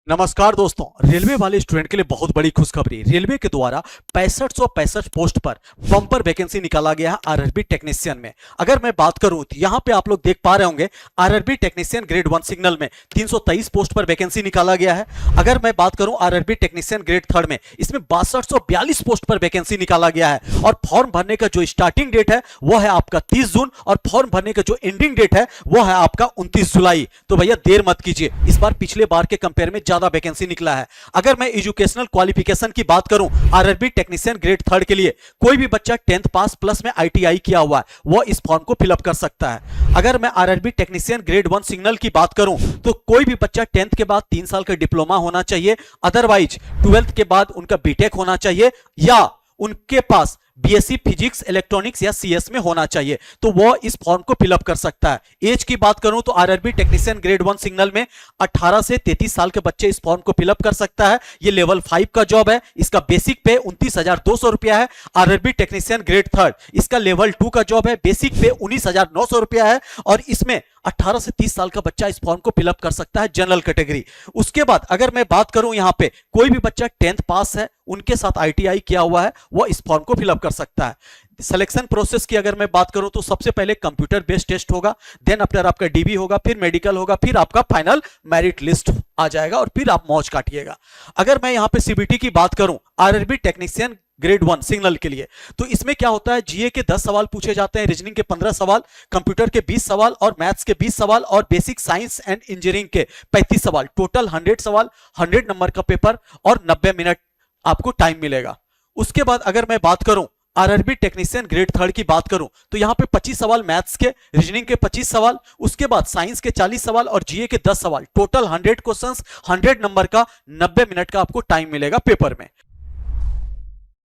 नमस्कार दोस्तों, रेलवे वाले स्टूडेंट के लिए बहुत बड़ी खुशखबरी। रेलवे के द्वारा 6565 पोस्ट पर बम्पर वैकेंसी निकाला गया है आरआरबी टेक्नीशियन में। अगर मैं बात करूं तो यहां पे आप लोग देख पा रहे होंगे आरआरबी टेक्नीशियन ग्रेड 1 सिग्नल में 323 पोस्ट पर वैकेंसी निकाला गया है। अगर मैं बात करूं आरआरबी टेक्नीशियन ग्रेड 3 में, इसमें 6242 पोस्ट पर वैकेंसी निकाला गया है और फॉर्म भरने का जो स्टार्टिंग डेट है वो है आपका 30 जून और फॉर्म भरने का जो एंडिंग डेट है वो है आपका 29 जुलाई। तो भैया देर मत कीजिए, इस बार पिछले बार के कंपेयर में ज्यादा वैकेंसी निकला है। अगर मैं एजुकेशनल क्वालिफिकेशन की बात करूं आरआरबी टेक्नीशियन ग्रेड 3 के लिए, कोई भी बच्चा 10th पास प्लस में आईटीआई किया हुआ है वो इस फॉर्म को फिलअप कर सकता है। अगर मैं आरआरबी टेक्नीशियन ग्रेड 1 सिग्नल की बात करूं तो कोई भी बच्चा 10th के बाद 3 साल का डिप्लोमा होना चाहिए, अदरवाइज 12th के बाद उनका बीटेक होना चाहिए या उनके पास बीएससी फिजिक्स इलेक्ट्रॉनिक्स या सीएस में होना चाहिए, तो वो इस फॉर्म को फिलअप कर सकता है। एज की बात करूं तो आरआरबी टेक्नीशियन ग्रेड 1 सिग्नल में 18 से 33 साल के बच्चे इस फॉर्म को फिलअप कर सकता है। ये लेवल 5 का जॉब है, इसका बेसिक पे 29,200 रुपया है। आरआरबी टेक्नीशियन ग्रेड 3 इसका लेवल 2 का जॉब है, बेसिक पे 19,900 रुपया है और इसमें 18 से 30 साल का बच्चा इस फॉर्म को फिलअप कर सकता है, जनरल कैटेगरी। उसके बाद अगर मैं बात करूं यहां पे कोई भी बच्चा 10th पास है, उनके साथ आईटीआई किया हुआ है, वो इस फॉर्म को फिलअप कर सकता है। सिलेक्शन प्रोसेस की अगर मैं बात करूं तो सबसे पहले कंप्यूटर बेस्ड टेस्ट होगा, देन आफ्टर आपका डीबी होगा, फिर मेडिकल होगा, फिर आपका फाइनल मेरिट लिस्ट आ जाएगा और फिर आप मौज काटिएगा। अगर मैं यहां पे सीबीटी की बात करूं आरआरबी टेक्नीशियन ग्रेड 1 सिग्नल के लिए, तो इसमें क्या होता है, जीए के 10 सवाल पूछे जाते हैं, रीजनिंग के 15 सवाल, कंप्यूटर के 20 सवाल और मैथ्स के 20 सवाल और बेसिक साइंस एंड इंजीनियरिंग के 35 सवाल। टोटल 100 सवाल, 100 नंबर का पेपर और 90 मिनट आपको टाइम मिलेगा। उसके बाद अगर मैं बात करूं आरआरबी टेक्नीशियन ग्रेड 3 की बात करूं तो यहां पे 25 सवाल मैथ्स के, रीजनिंग के 25 सवाल, उसके बाद साइंस के 40 सवाल और जीए के 10 सवाल। टोटल 100 क्वेश्चंस, 100 नंबर का 90 मिनट का आपको टाइम मिलेगा पेपर में।